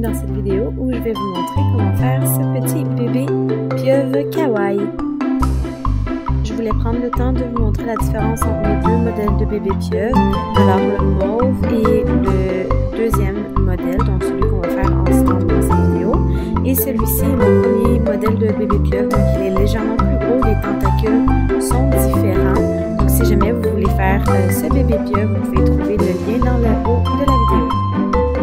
dans cette vidéo où je vais vous montrer comment faire ce petit bébé pieuvre kawaii. Je voulais prendre le temps de vous montrer la différence entre mes deux modèles de bébé pieuvre, alors le mauve et le deuxième modèle, donc celui qu'on va faire ensemble dans cette vidéo. Et celui-ci est mon premier modèle de bébé pieuvre, donc il est légèrement plus gros, les tentacules sont différents. Donc si jamais vous voulez faire ce bébé pieuvre, vous pouvez trouver le lien dans le haut de la vidéo.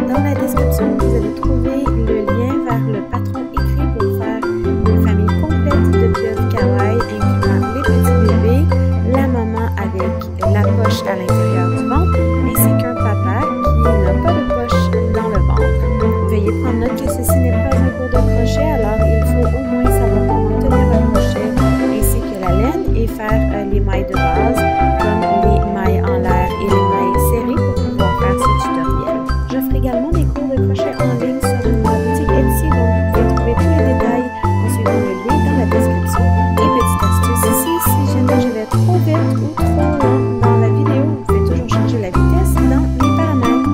Dans la description, vous allez trouver le lien vers le patron écrit pour faire une famille complète de pieuvres kawaii, incluant les petits bébés, la maman avec la poche à l'intérieur du ventre, ainsi qu'un papa qui n'a pas de poche dans le ventre. Veuillez prendre note que ceci n'est pas un cours de crochet, alors il faut au moins savoir comment tenir un crochet, ainsi que la laine, et faire les mailles de base, comme les mailles en l'air et les mailles serrées pour pouvoir faire ce tutoriel. J'offre également des cours de crochet en ligne sur ma boutique Etsy, donc vous pouvez trouver tous les détails en suivant le lien dans la description. Et petite astuce ici, si jamais je vais trop vite ou trop lent dans la vidéo, vous pouvez toujours changer la vitesse dans les paramètres.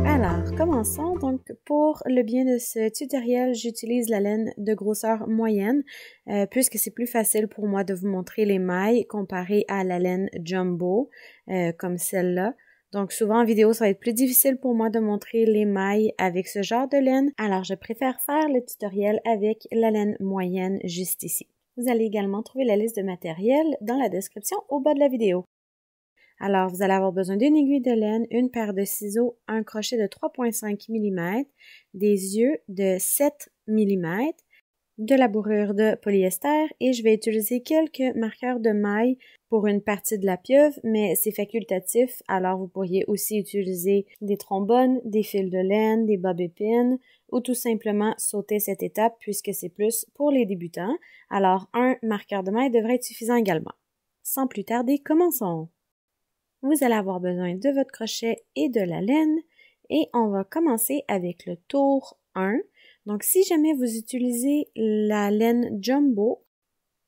Alors, commençons. Donc, pour le bien de ce tutoriel, j'utilise la laine de grosseur moyenne, puisque c'est plus facile pour moi de vous montrer les mailles comparé à la laine jumbo, comme celle-là. Donc souvent en vidéo, ça va être plus difficile pour moi de montrer les mailles avec ce genre de laine. Alors je préfère faire le tutoriel avec la laine moyenne juste ici. Vous allez également trouver la liste de matériel dans la description au bas de la vidéo. Alors vous allez avoir besoin d'une aiguille de laine, une paire de ciseaux, un crochet de 3,5 mm, des yeux de 7 mm, de la bourrure de polyester et je vais utiliser quelques marqueurs de mailles pour une partie de la pieuvre, mais c'est facultatif, alors vous pourriez aussi utiliser des trombones, des fils de laine, des bobby pins ou tout simplement sauter cette étape puisque c'est plus pour les débutants. Alors un marqueur de mailles devrait être suffisant également. Sans plus tarder, commençons! Vous allez avoir besoin de votre crochet et de la laine et on va commencer avec le tour 1. Donc, si jamais vous utilisez la laine jumbo,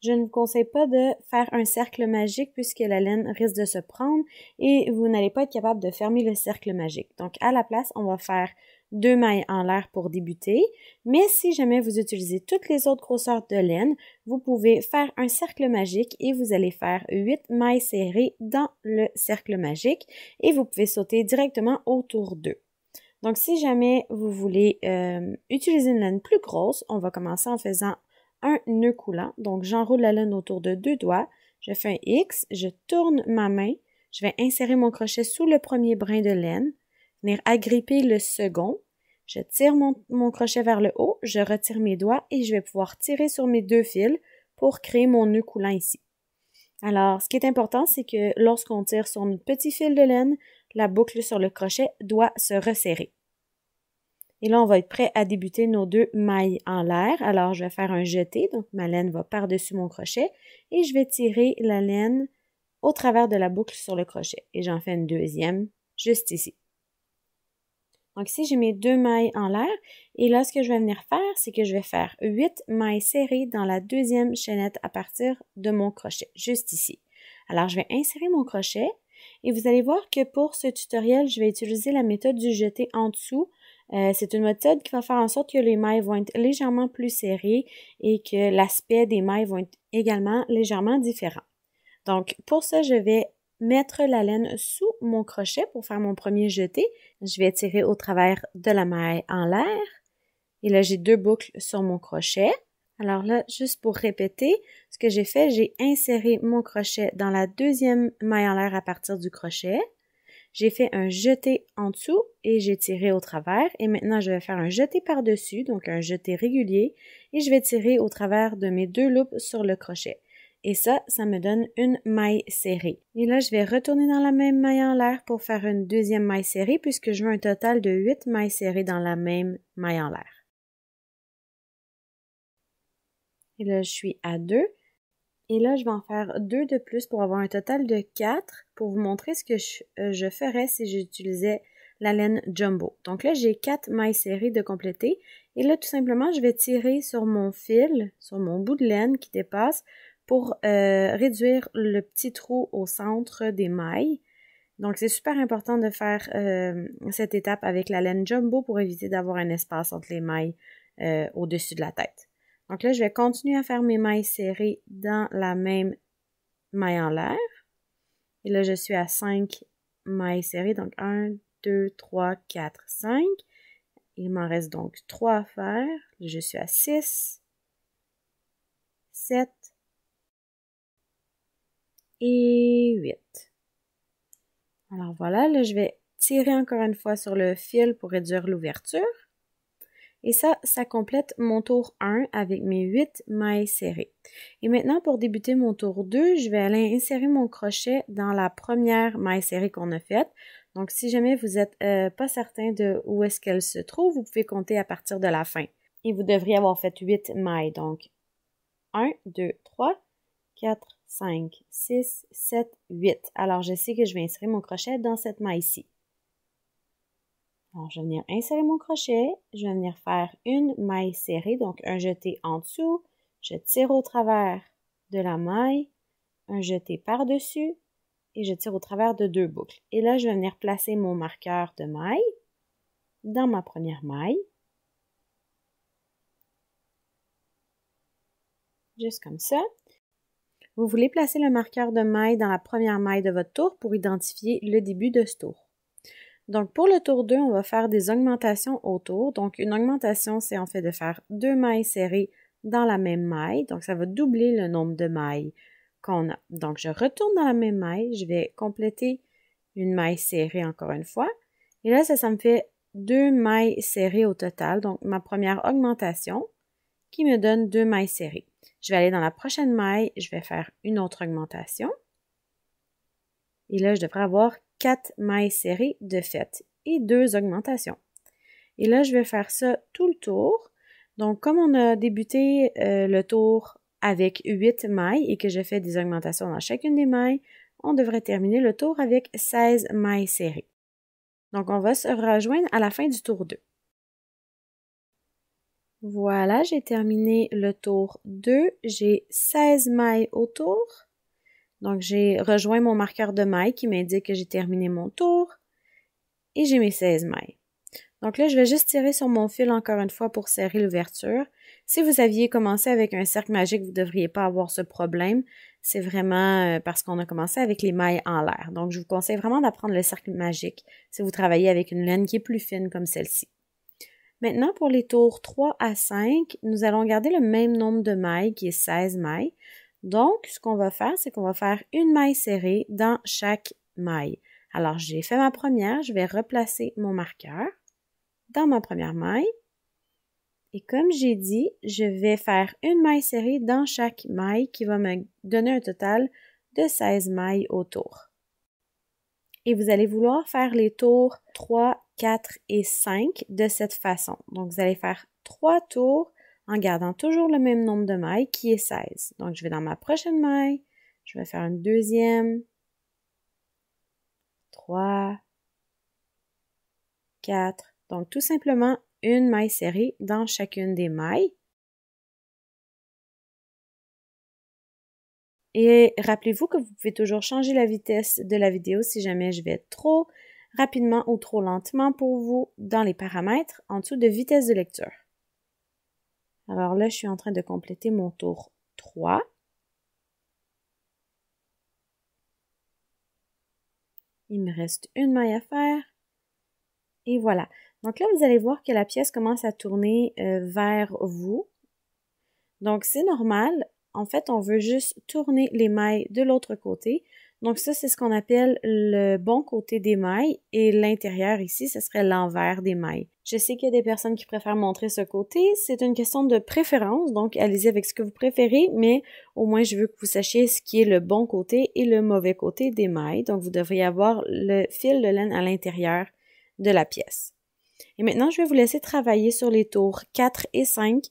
je ne vous conseille pas de faire un cercle magique puisque la laine risque de se prendre et vous n'allez pas être capable de fermer le cercle magique. Donc, à la place, on va faire 2 mailles en l'air pour débuter. Mais si jamais vous utilisez toutes les autres grosseurs de laine, vous pouvez faire un cercle magique et vous allez faire 8 mailles serrées dans le cercle magique et vous pouvez sauter directement au tour 2. Donc, si jamais vous voulez utiliser une laine plus grosse, on va commencer en faisant un nœud coulant. Donc, j'enroule la laine autour de 2 doigts, je fais un X, je tourne ma main, je vais insérer mon crochet sous le premier brin de laine, venir agripper le second, je tire mon crochet vers le haut, je retire mes doigts et je vais pouvoir tirer sur mes 2 fils pour créer mon nœud coulant ici. Alors, ce qui est important, c'est que lorsqu'on tire sur notre petit fil de laine, la boucle sur le crochet doit se resserrer. Et là, on va être prêt à débuter nos 2 mailles en l'air. Alors, je vais faire un jeté, donc ma laine va par-dessus mon crochet et je vais tirer la laine au travers de la boucle sur le crochet. Et j'en fais une deuxième juste ici. Donc ici, j'ai mes 2 mailles en l'air et là, ce que je vais venir faire, c'est que je vais faire 8 mailles serrées dans la deuxième chaînette à partir de mon crochet, juste ici. Alors, je vais insérer mon crochet et vous allez voir que pour ce tutoriel, je vais utiliser la méthode du jeté en dessous. C'est une méthode qui va faire en sorte que les mailles vont être légèrement plus serrées et que l'aspect des mailles vont être également légèrement différent. Donc, pour ça, je vais mettre la laine sous mon crochet pour faire mon premier jeté. Je vais tirer au travers de la maille en l'air. Et là, j'ai 2 boucles sur mon crochet. Alors là, juste pour répéter, ce que j'ai fait, j'ai inséré mon crochet dans la deuxième maille en l'air à partir du crochet. J'ai fait un jeté en dessous et j'ai tiré au travers. Et maintenant, je vais faire un jeté par-dessus, donc un jeté régulier. Et je vais tirer au travers de mes 2 loupes sur le crochet. Et ça me donne une maille serrée. Et là, je vais retourner dans la même maille en l'air pour faire une deuxième maille serrée puisque je veux un total de 8 mailles serrées dans la même maille en l'air. Et là, je suis à 2. Et là, je vais en faire 2 de plus pour avoir un total de 4 pour vous montrer ce que je ferais si j'utilisais la laine jumbo. Donc là, j'ai 4 mailles serrées de compléter. Et là, tout simplement, je vais tirer sur mon fil, sur mon bout de laine qui dépasse pour réduire le petit trou au centre des mailles. Donc, c'est super important de faire cette étape avec la laine jumbo pour éviter d'avoir un espace entre les mailles au-dessus de la tête. Donc là, je vais continuer à faire mes mailles serrées dans la même maille en l'air. Et là, je suis à 5 mailles serrées. Donc, 1, 2, 3, 4, 5. Il m'en reste donc 3 à faire. Je suis à 6, 7 et 8. Alors voilà, là, je vais tirer encore une fois sur le fil pour réduire l'ouverture. Et ça complète mon tour 1 avec mes 8 mailles serrées. Et maintenant, pour débuter mon tour 2, je vais aller insérer mon crochet dans la première maille serrée qu'on a faite. Donc, si jamais vous n'êtes pas certain de où est-ce qu'elle se trouve, vous pouvez compter à partir de la fin. Et vous devriez avoir fait 8 mailles. Donc, 1, 2, 3, 4, 5, 6, 7, 8. Alors, je sais que je vais insérer mon crochet dans cette maille-ci. Alors, je vais venir insérer mon crochet, je vais venir faire une maille serrée, donc un jeté en dessous, je tire au travers de la maille, un jeté par-dessus et je tire au travers de 2 boucles. Et là, je vais venir placer mon marqueur de maille dans ma première maille, juste comme ça. Vous voulez placer le marqueur de maille dans la première maille de votre tour pour identifier le début de ce tour. Donc, pour le tour 2, on va faire des augmentations autour. Donc, une augmentation, c'est en fait de faire 2 mailles serrées dans la même maille. Donc, ça va doubler le nombre de mailles qu'on a. Donc, je retourne dans la même maille. Je vais compléter une maille serrée encore une fois. Et là, ça me fait 2 mailles serrées au total. Donc, ma première augmentation qui me donne 2 mailles serrées. Je vais aller dans la prochaine maille. Je vais faire une autre augmentation. Et là, je devrais avoir 4 mailles serrées de fait et 2 augmentations. Et là, je vais faire ça tout le tour. Donc, comme on a débuté le tour avec 8 mailles et que je fais des augmentations dans chacune des mailles, on devrait terminer le tour avec 16 mailles serrées. Donc, on va se rejoindre à la fin du tour 2. Voilà, j'ai terminé le tour 2. J'ai 16 mailles au tour. Donc, j'ai rejoint mon marqueur de maille qui m'indique que j'ai terminé mon tour et j'ai mes 16 mailles. Donc là, je vais juste tirer sur mon fil encore une fois pour serrer l'ouverture. Si vous aviez commencé avec un cercle magique, vous ne devriez pas avoir ce problème. C'est vraiment parce qu'on a commencé avec les mailles en l'air. Donc, je vous conseille vraiment d'apprendre le cercle magique si vous travaillez avec une laine qui est plus fine comme celle-ci. Maintenant, pour les tours 3 à 5, nous allons garder le même nombre de mailles qui est 16 mailles. Donc, ce qu'on va faire, c'est qu'on va faire une maille serrée dans chaque maille. Alors, j'ai fait ma première, je vais replacer mon marqueur dans ma première maille. Et comme j'ai dit, je vais faire une maille serrée dans chaque maille qui va me donner un total de 16 mailles au tour. Et vous allez vouloir faire les tours 3, 4 et 5 de cette façon. Donc, vous allez faire 3 tours en gardant toujours le même nombre de mailles qui est 16. Donc, je vais dans ma prochaine maille, je vais faire une deuxième, 3, 4. Donc, tout simplement une maille serrée dans chacune des mailles. Et rappelez-vous que vous pouvez toujours changer la vitesse de la vidéo si jamais je vais trop rapidement ou trop lentement pour vous dans les paramètres en dessous de vitesse de lecture. Alors là, je suis en train de compléter mon tour 3. Il me reste une maille à faire. Et voilà. Donc là, vous allez voir que la pièce commence à tourner vers vous. Donc, c'est normal. En fait, on veut juste tourner les mailles de l'autre côté. Donc ça, c'est ce qu'on appelle le bon côté des mailles et l'intérieur ici, ce serait l'envers des mailles. Je sais qu'il y a des personnes qui préfèrent montrer ce côté. C'est une question de préférence, donc allez-y avec ce que vous préférez, mais au moins je veux que vous sachiez ce qui est le bon côté et le mauvais côté des mailles. Donc vous devriez avoir le fil de laine à l'intérieur de la pièce. Et maintenant, je vais vous laisser travailler sur les tours 4 et 5.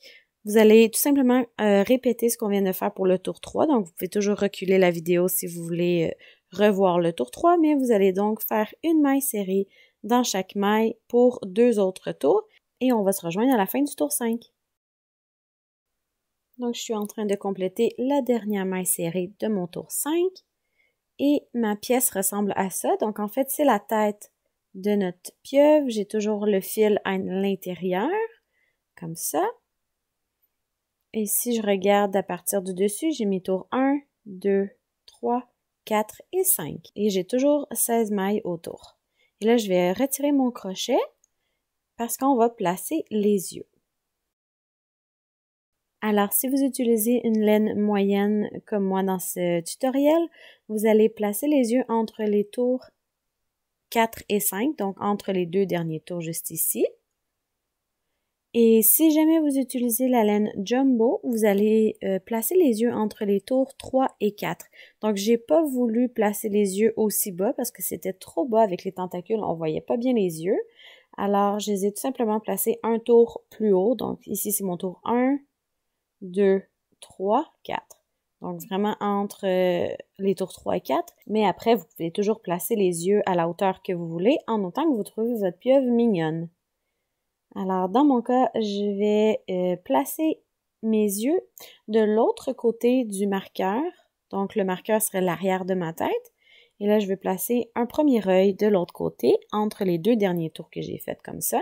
Vous allez tout simplement répéter ce qu'on vient de faire pour le tour 3. Donc, vous pouvez toujours reculer la vidéo si vous voulez revoir le tour 3, mais vous allez donc faire une maille serrée dans chaque maille pour 2 autres tours et on va se rejoindre à la fin du tour 5. Donc, je suis en train de compléter la dernière maille serrée de mon tour 5 Et ma pièce ressemble à ça. Donc, en fait, c'est la tête de notre pieuvre. J'ai toujours le fil à l'intérieur, comme ça. Et si je regarde à partir du dessus, j'ai mes tours 1, 2, 3, 4 et 5. Et j'ai toujours 16 mailles autour. Et là, je vais retirer mon crochet parce qu'on va placer les yeux. Alors, si vous utilisez une laine moyenne comme moi dans ce tutoriel, vous allez placer les yeux entre les tours 4 et 5, donc entre les deux derniers tours juste ici. Et si jamais vous utilisez la laine Jumbo, vous allez placer les yeux entre les tours 3 et 4. Donc, j'ai pas voulu placer les yeux aussi bas parce que c'était trop bas avec les tentacules, on voyait pas bien les yeux. Alors, je les ai tout simplement placés un tour plus haut. Donc, ici, c'est mon tour 1, 2, 3, 4. Donc, vraiment entre les tours 3 et 4. Mais après, vous pouvez toujours placer les yeux à la hauteur que vous voulez en autant que vous trouvez votre pieuvre mignonne. Alors, dans mon cas, je vais placer mes yeux de l'autre côté du marqueur. Donc, le marqueur serait l'arrière de ma tête. Et là, je vais placer un premier œil de l'autre côté entre les deux derniers tours que j'ai fait comme ça.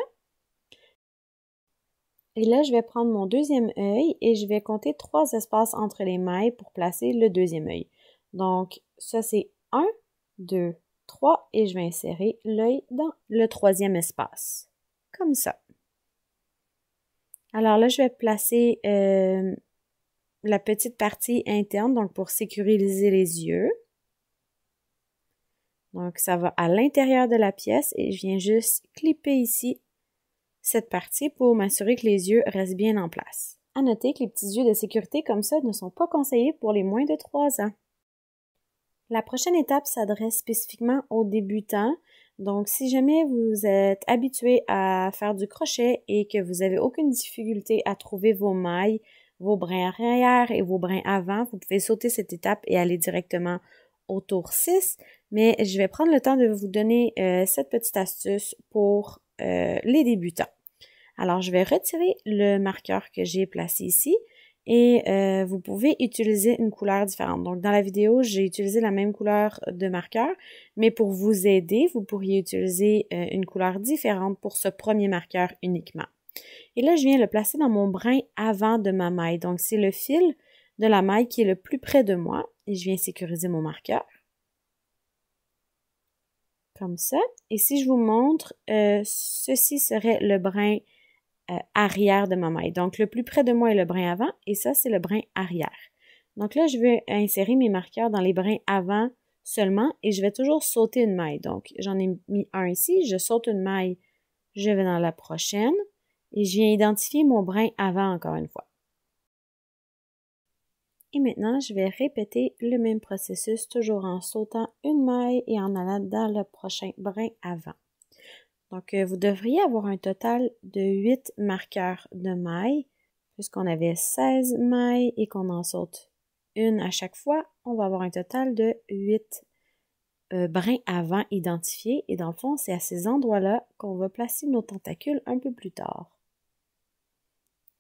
Et là, je vais prendre mon deuxième œil et je vais compter 3 espaces entre les mailles pour placer le deuxième œil. Donc, ça, c'est 1, 2, 3 et je vais insérer l'œil dans le troisième espace. Comme ça. Alors là, je vais placer la petite partie interne, donc pour sécuriser les yeux. Donc, ça va à l'intérieur de la pièce et je viens juste clipper ici cette partie pour m'assurer que les yeux restent bien en place. À noter que les petits yeux de sécurité comme ça ne sont pas conseillés pour les moins de 3 ans. La prochaine étape s'adresse spécifiquement aux débutants. Donc, si jamais vous êtes habitué à faire du crochet et que vous n'avez aucune difficulté à trouver vos mailles, vos brins arrière et vos brins avant, vous pouvez sauter cette étape et aller directement au tour 6. Mais je vais prendre le temps de vous donner cette petite astuce pour les débutants. Alors, je vais retirer le marqueur que j'ai placé ici et vous pouvez utiliser une couleur différente. Donc, dans la vidéo, j'ai utilisé la même couleur de marqueur, mais pour vous aider, vous pourriez utiliser une couleur différente pour ce premier marqueur uniquement. Et là, je viens le placer dans mon brin avant de ma maille. Donc, c'est le fil de la maille qui est le plus près de moi et je viens sécuriser mon marqueur. Comme ça. Et si je vous montre, ceci serait le brin arrière de ma maille. Donc, le plus près de moi est le brin avant et ça, c'est le brin arrière. Donc là, je vais insérer mes marqueurs dans les brins avant seulement et je vais toujours sauter une maille. Donc, j'en ai mis un ici, je saute une maille, je vais dans la prochaine et je viens identifier mon brin avant encore une fois. Et maintenant, je vais répéter le même processus, toujours en sautant une maille et en allant dans le prochain brin avant. Donc, vous devriez avoir un total de 8 marqueurs de mailles. Puisqu'on avait 16 mailles et qu'on en saute une à chaque fois, on va avoir un total de 8 brins avant identifiés. Et dans le fond, c'est à ces endroits-là qu'on va placer nos tentacules un peu plus tard.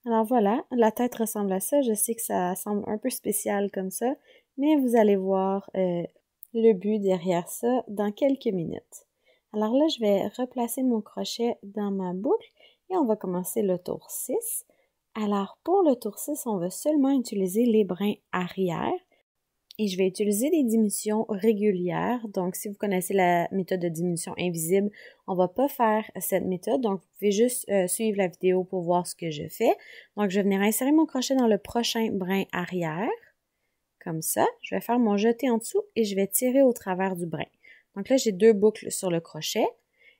Alors voilà, la tête ressemble à ça. Je sais que ça semble un peu spécial comme ça, mais vous allez voir le but derrière ça dans quelques minutes. Alors là, je vais replacer mon crochet dans ma boucle et on va commencer le tour 6. Alors pour le tour 6, on va seulement utiliser les brins arrière et je vais utiliser des diminutions régulières. Donc si vous connaissez la méthode de diminution invisible, on va pas faire cette méthode. Donc vous pouvez juste suivre la vidéo pour voir ce que je fais. Donc je vais venir insérer mon crochet dans le prochain brin arrière. Comme ça, je vais faire mon jeté en dessous et je vais tirer au travers du brin. Donc là, j'ai 2 boucles sur le crochet.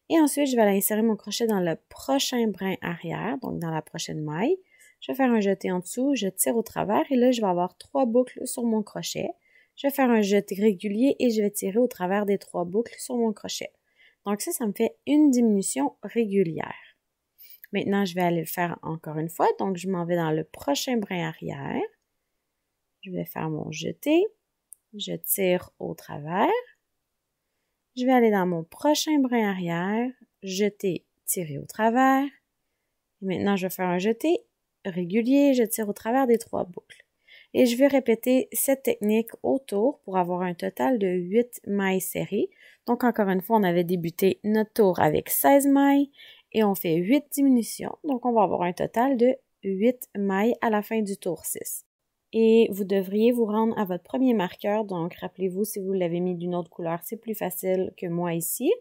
Et ensuite, je vais aller insérer mon crochet dans le prochain brin arrière, donc dans la prochaine maille. Je vais faire un jeté en dessous, je tire au travers et là, je vais avoir 3 boucles sur mon crochet. Je vais faire un jeté régulier et je vais tirer au travers des 3 boucles sur mon crochet. Donc ça me fait une diminution régulière. Maintenant, je vais aller le faire encore une fois. Donc, je m'en vais dans le prochain brin arrière. Je vais faire mon jeté. Je tire au travers. Je vais aller dans mon prochain brin arrière, jeter, tirer au travers. Et maintenant, je vais faire un jeté régulier, je tire au travers des 3 boucles. Et je vais répéter cette technique autour pour avoir un total de 8 mailles serrées. Donc encore une fois, on avait débuté notre tour avec 16 mailles et on fait 8 diminutions. Donc on va avoir un total de 8 mailles à la fin du tour 6. Et vous devriez vous rendre à votre premier marqueur. Donc rappelez-vous, si vous l'avez mis d'une autre couleur, c'est plus facile que moi ici.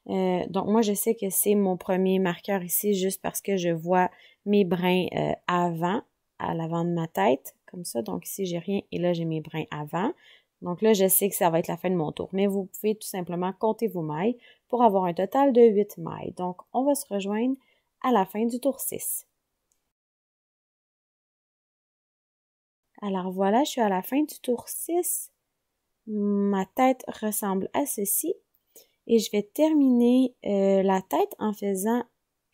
Donc moi, je sais que c'est mon premier marqueur ici juste parce que je vois mes brins avant, à l'avant de ma tête, comme ça. Donc ici, j'ai rien et là, j'ai mes brins avant. Donc là, je sais que ça va être la fin de mon tour. Mais vous pouvez tout simplement compter vos mailles pour avoir un total de 8 mailles. Donc, on va se rejoindre à la fin du tour 6. Alors voilà, je suis à la fin du tour 6. Ma tête ressemble à ceci. Et je vais terminer la tête en faisant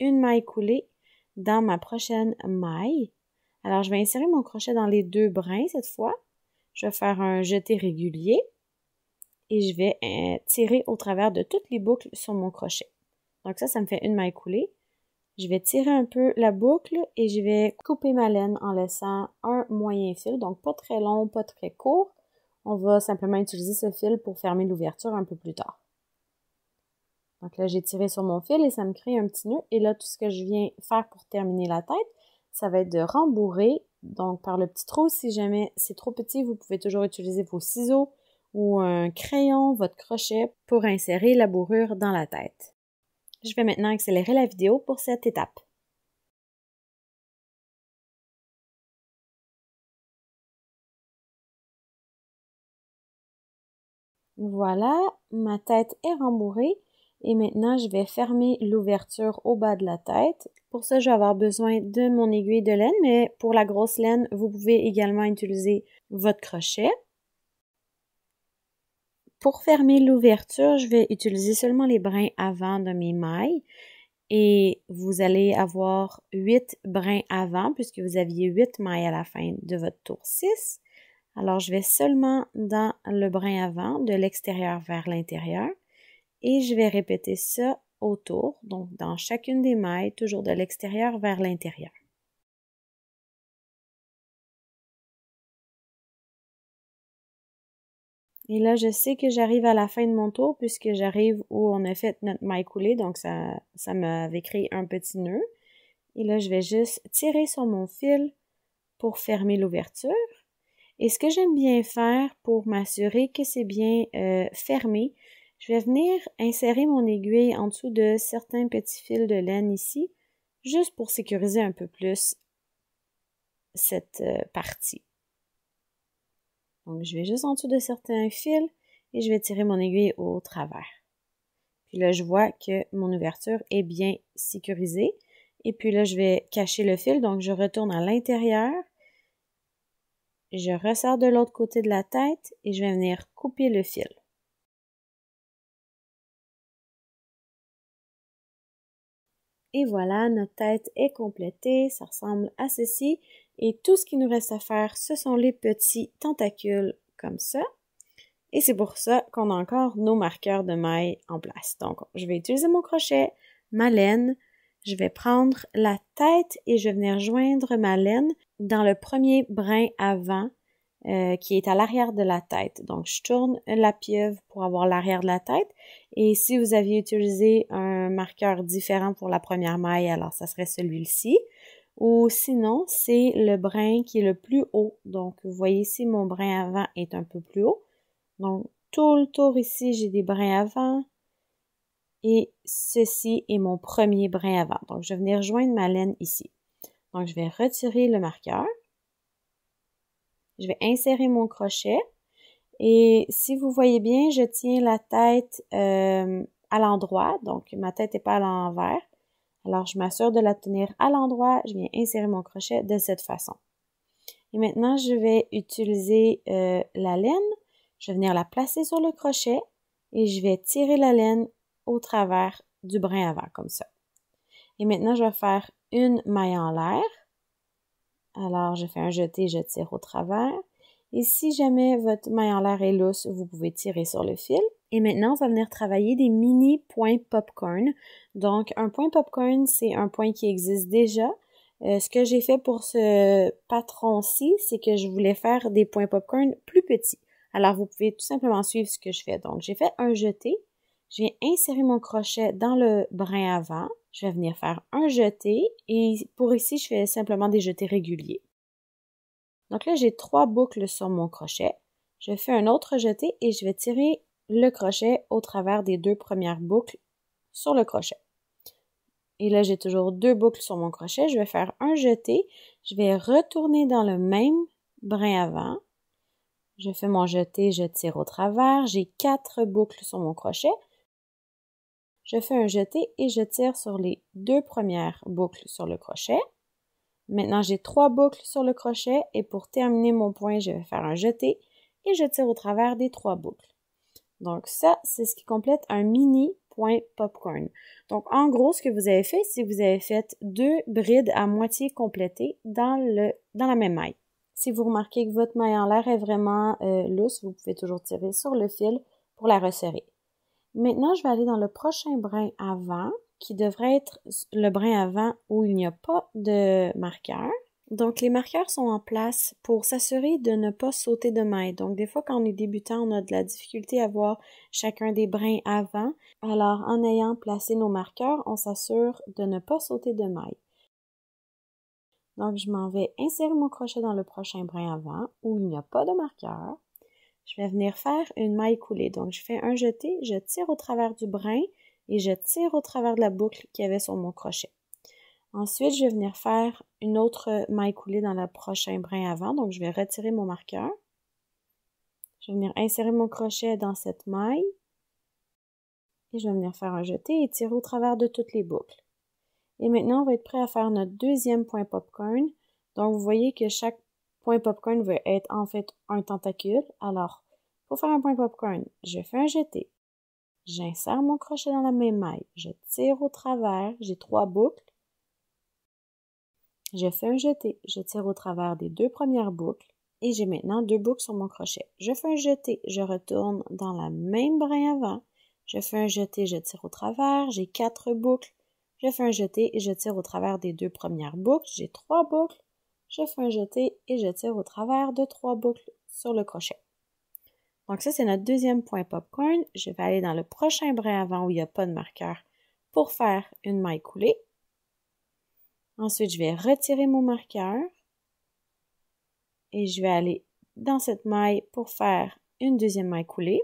une maille coulée dans ma prochaine maille. Alors, je vais insérer mon crochet dans les deux brins cette fois. Je vais faire un jeté régulier et je vais tirer au travers de toutes les boucles sur mon crochet. Donc ça me fait une maille coulée. Je vais tirer un peu la boucle et je vais couper ma laine en laissant un moyen fil, donc pas très long, pas très court. On va simplement utiliser ce fil pour fermer l'ouverture un peu plus tard. Donc là, j'ai tiré sur mon fil et ça me crée un petit nœud. Et là, tout ce que je viens faire pour terminer la tête, ça va être de rembourrer, donc par le petit trou. Si jamais c'est trop petit, vous pouvez toujours utiliser vos ciseaux ou un crayon, votre crochet, pour insérer la bourrure dans la tête. Je vais maintenant accélérer la vidéo pour cette étape. Voilà, ma tête est rembourrée. Et maintenant, je vais fermer l'ouverture au bas de la tête. Pour ça, je vais avoir besoin de mon aiguille de laine, mais pour la grosse laine, vous pouvez également utiliser votre crochet. Pour fermer l'ouverture, je vais utiliser seulement les brins avant de mes mailles. Et vous allez avoir 8 brins avant, puisque vous aviez 8 mailles à la fin de votre tour 6. Alors, je vais seulement dans le brin avant, de l'extérieur vers l'intérieur. Et je vais répéter ça autour, donc dans chacune des mailles, toujours de l'extérieur vers l'intérieur. Et là, je sais que j'arrive à la fin de mon tour puisque j'arrive où on a fait notre maille coulée, donc ça m'avait créé un petit nœud. Et là, je vais juste tirer sur mon fil pour fermer l'ouverture. Et ce que j'aime bien faire pour m'assurer que c'est bien fermé, je vais venir insérer mon aiguille en dessous de certains petits fils de laine ici, juste pour sécuriser un peu plus cette partie. Donc, je vais juste en dessous de certains fils et je vais tirer mon aiguille au travers. Puis là, je vois que mon ouverture est bien sécurisée. Et puis là, je vais cacher le fil, donc je retourne à l'intérieur. Je ressors de l'autre côté de la tête et je vais venir couper le fil. Et voilà, notre tête est complétée, ça ressemble à ceci. Et tout ce qu'il nous reste à faire, ce sont les petits tentacules comme ça. Et c'est pour ça qu'on a encore nos marqueurs de mailles en place. Donc, je vais utiliser mon crochet, ma laine, je vais prendre la tête et je vais venir joindre ma laine dans le premier brin avant qui est à l'arrière de la tête. Donc, je tourne la pieuvre pour avoir l'arrière de la tête. Et si vous aviez utilisé un marqueur différent pour la première maille, alors ça serait celui-ci. Ou sinon, c'est le brin qui est le plus haut. Donc, vous voyez ici, mon brin avant est un peu plus haut. Donc, tout le tour ici, j'ai des brins avant. Et ceci est mon premier brin avant. Donc, je vais venir joindre ma laine ici. Donc, je vais retirer le marqueur. Je vais insérer mon crochet. Et si vous voyez bien, je tiens la tête à l'endroit. Donc, ma tête n'est pas à l'envers. Alors, je m'assure de la tenir à l'endroit. Je viens insérer mon crochet de cette façon. Et maintenant, je vais utiliser la laine. Je vais venir la placer sur le crochet et je vais tirer la laine au travers du brin avant, comme ça. Et maintenant, je vais faire une maille en l'air. Alors, je fais un jeté, je tire au travers. Et si jamais votre maille en l'air est lousse, vous pouvez tirer sur le fil. Et maintenant, on va venir travailler des mini points popcorn. Donc, un point popcorn, c'est un point qui existe déjà, Ce que j'ai fait pour ce patron-ci, c'est que je voulais faire des points popcorn plus petits. Alors, vous pouvez tout simplement suivre ce que je fais. Donc, j'ai fait un jeté. Je viens insérer mon crochet dans le brin avant. Je vais venir faire un jeté et pour ici, je fais simplement des jetés réguliers. Donc là, j'ai 3 boucles sur mon crochet. Je fais un autre jeté et je vais tirer le crochet au travers des 2 premières boucles sur le crochet. Et là, j'ai toujours 2 boucles sur mon crochet. Je vais faire un jeté. Je vais retourner dans le même brin avant. Je fais mon jeté, je tire au travers. J'ai 4 boucles sur mon crochet. Je fais un jeté et je tire sur les 2 premières boucles sur le crochet. Maintenant, j'ai 3 boucles sur le crochet et pour terminer mon point, je vais faire un jeté et je tire au travers des 3 boucles. Donc ça, c'est ce qui complète un mini point popcorn. Donc en gros, ce que vous avez fait, c'est que vous avez fait 2 brides à moitié complétées dans la même maille. Si vous remarquez que votre maille en l'air est vraiment lousse, vous pouvez toujours tirer sur le fil pour la resserrer. Maintenant, je vais aller dans le prochain brin avant, qui devrait être le brin avant où il n'y a pas de marqueur. Donc, les marqueurs sont en place pour s'assurer de ne pas sauter de maille. Donc, des fois, quand on est débutant, on a de la difficulté à voir chacun des brins avant. Alors, en ayant placé nos marqueurs, on s'assure de ne pas sauter de maille. Donc, je m'en vais insérer mon crochet dans le prochain brin avant où il n'y a pas de marqueur. Je vais venir faire une maille coulée. Donc, je fais un jeté, je tire au travers du brin et je tire au travers de la boucle qu'il y avait sur mon crochet. Ensuite, je vais venir faire une autre maille coulée dans le prochain brin avant. Donc, je vais retirer mon marqueur. Je vais venir insérer mon crochet dans cette maille. Et je vais venir faire un jeté et tirer au travers de toutes les boucles. Et maintenant, on va être prêt à faire notre deuxième point popcorn. Donc, vous voyez que chaque point popcorn va être en fait un tentacule. Alors, pour faire un point popcorn, je fais un jeté. J'insère mon crochet dans la même maille. Je tire au travers. J'ai 3 boucles. Je fais un jeté. Je tire au travers des 2 premières boucles. Et j'ai maintenant 2 boucles sur mon crochet. Je fais un jeté. Je retourne dans la même brin avant. Je fais un jeté. Je tire au travers. J'ai 4 boucles. Je fais un jeté et je tire au travers des 2 premières boucles. J'ai 3 boucles. Je fais un jeté et je tire au travers de 3 boucles sur le crochet. Donc ça, c'est notre deuxième point popcorn. Je vais aller dans le prochain brin avant où il n'y a pas de marqueur pour faire une maille coulée. Ensuite, je vais retirer mon marqueur et je vais aller dans cette maille pour faire une deuxième maille coulée.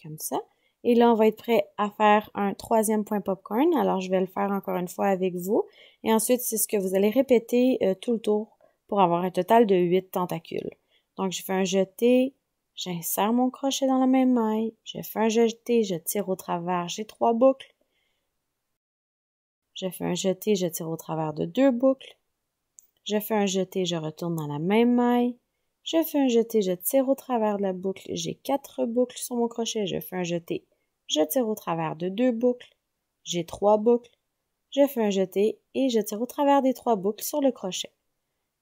Comme ça. Et là, on va être prêt à faire un troisième point popcorn. Alors, je vais le faire encore une fois avec vous. Et ensuite, c'est ce que vous allez répéter tout le tour pour avoir un total de 8 tentacules. Donc, je fais un jeté, j'insère mon crochet dans la même maille, je fais un jeté, je tire au travers, j'ai 3 boucles. Je fais un jeté, je tire au travers de 2 boucles. Je fais un jeté, je retourne dans la même maille. Je fais un jeté, je tire au travers de la boucle. J'ai 4 boucles sur mon crochet. Je fais un jeté, je tire au travers de 2 boucles. J'ai 3 boucles. Je fais un jeté et je tire au travers des 3 boucles sur le crochet.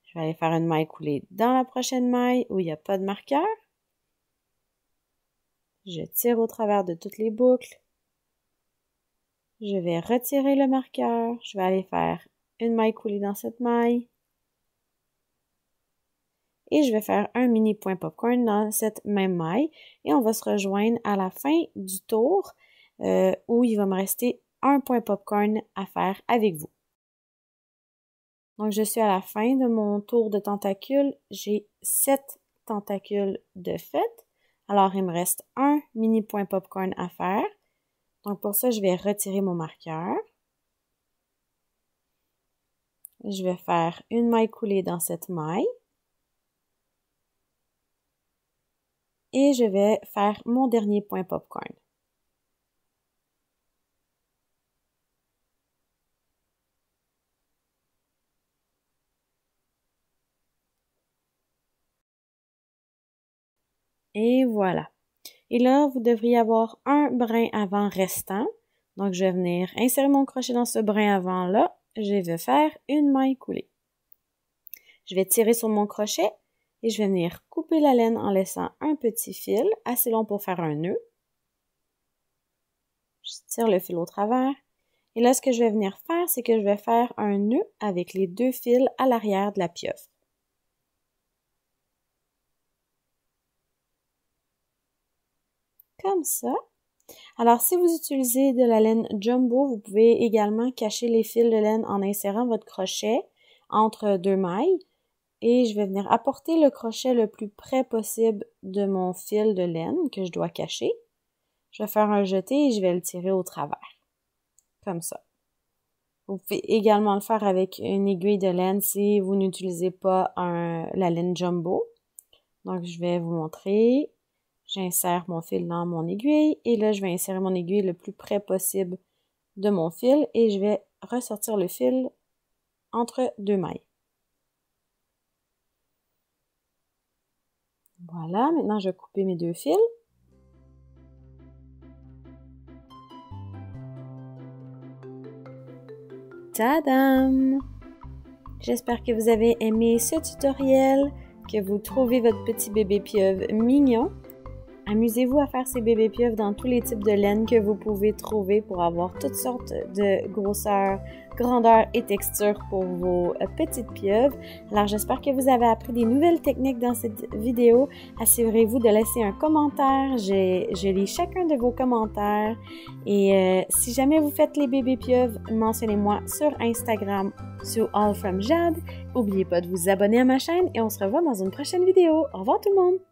Je vais aller faire une maille coulée dans la prochaine maille où il n'y a pas de marqueur. Je tire au travers de toutes les boucles. Je vais retirer le marqueur. Je vais aller faire une maille coulée dans cette maille. Et je vais faire un mini point popcorn dans cette même maille. Et on va se rejoindre à la fin du tour où il va me rester un point popcorn à faire avec vous. Donc, je suis à la fin de mon tour de tentacules. J'ai 7 tentacules de fait. Alors, il me reste un mini point popcorn à faire. Donc, pour ça, je vais retirer mon marqueur. Je vais faire une maille coulée dans cette maille. Et je vais faire mon dernier point popcorn. Et voilà. Et là, vous devriez avoir un brin avant restant. Donc, je vais venir insérer mon crochet dans ce brin avant-là. Je vais faire une maille coulée. Je vais tirer sur mon crochet et je vais venir couper la laine en laissant un petit fil assez long pour faire un nœud. Je tire le fil au travers Et là, ce que je vais venir faire, c'est que je vais faire un nœud avec les 2 fils à l'arrière de la pieuvre. Comme ça. Alors, si vous utilisez de la laine jumbo, vous pouvez également cacher les fils de laine en insérant votre crochet entre 2 mailles. Et je vais venir apporter le crochet le plus près possible de mon fil de laine que je dois cacher. Je vais faire un jeté et je vais le tirer au travers. Comme ça. Vous pouvez également le faire avec une aiguille de laine si vous n'utilisez pas la laine jumbo. Donc, je vais vous montrer. J'insère mon fil dans mon aiguille et là, je vais insérer mon aiguille le plus près possible de mon fil et je vais ressortir le fil entre 2 mailles. Voilà, maintenant je vais couper mes 2 fils. Tadam! J'espère que vous avez aimé ce tutoriel, que vous trouvez votre petit bébé pieuvre mignon. Amusez-vous à faire ces bébés pieuvres dans tous les types de laine que vous pouvez trouver pour avoir toutes sortes de grosseurs, grandeurs et textures pour vos petites pieuvres. Alors j'espère que vous avez appris des nouvelles techniques dans cette vidéo. Assurez-vous de laisser un commentaire. Je lis chacun de vos commentaires. Et si jamais vous faites les bébés pieuvres, mentionnez-moi sur Instagram sous All From Jade. N'oubliez pas de vous abonner à ma chaîne et on se revoit dans une prochaine vidéo. Au revoir tout le monde!